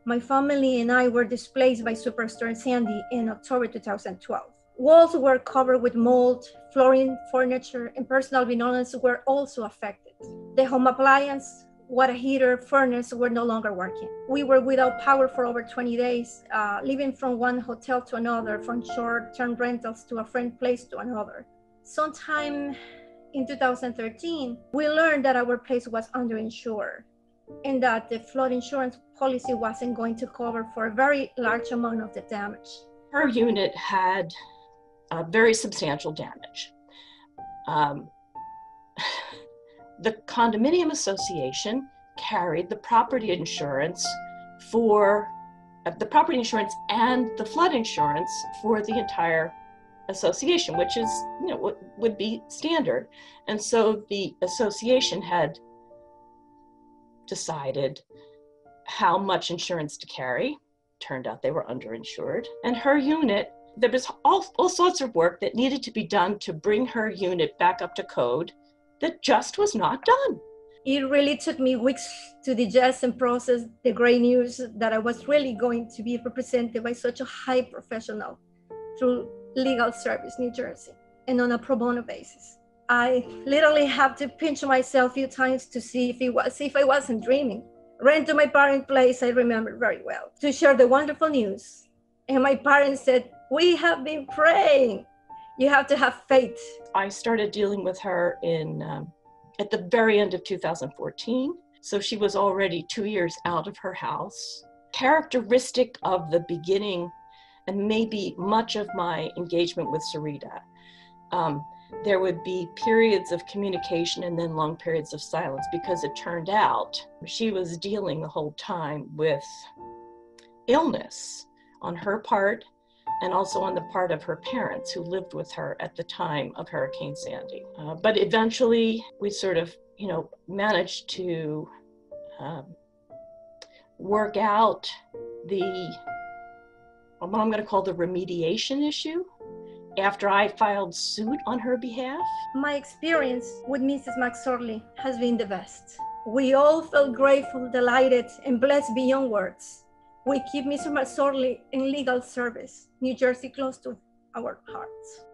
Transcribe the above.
My family and I were displaced by Superstorm Sandy in October 2012. Walls were covered with mold, flooring, furniture, and personal belongings were also affected. The home appliance, water heater, furnace were no longer working. We were without power for over 20 days, living from one hotel to another, from short-term rentals to a friend place to another. Sometime in 2013, we learned that our place was underinsured and that the flood insurance policy wasn't going to cover for a very large amount of the damage. Her unit had very substantial damage. The condominium association carried the property insurance for the property insurance and the flood insurance for the entire association, which is, would be standard. And so the association had decided how much insurance to carry. Turned out they were underinsured. And her unit, there was all sorts of work that needed to be done to bring her unit back up to code that just was not done. It really took me weeks to digest and process the great news that I was really going to be represented by such a high professional through Legal Service New Jersey and on a pro bono basis. I literally had to pinch myself a few times to see if I wasn't dreaming. Ran to my parents' place, I remember very well, to share the wonderful news. And my parents said, "We have been praying. You have to have faith." I started dealing with her at the very end of 2014. So she was already 2 years out of her house. Characteristic of the beginning, and maybe much of my engagement with Sarita, there would be periods of communication and then long periods of silence, because it turned out she was dealing the whole time with illness on her part and also on the part of her parents who lived with her at the time of Hurricane Sandy. But eventually we sort of, managed to work out what I'm going to call the remediation issue after I filed suit on her behalf. My experience with Mrs. McSorley has been the best. We all felt grateful, delighted, and blessed beyond words. We keep Mr. McSorley in Legal Service New Jersey close to our hearts.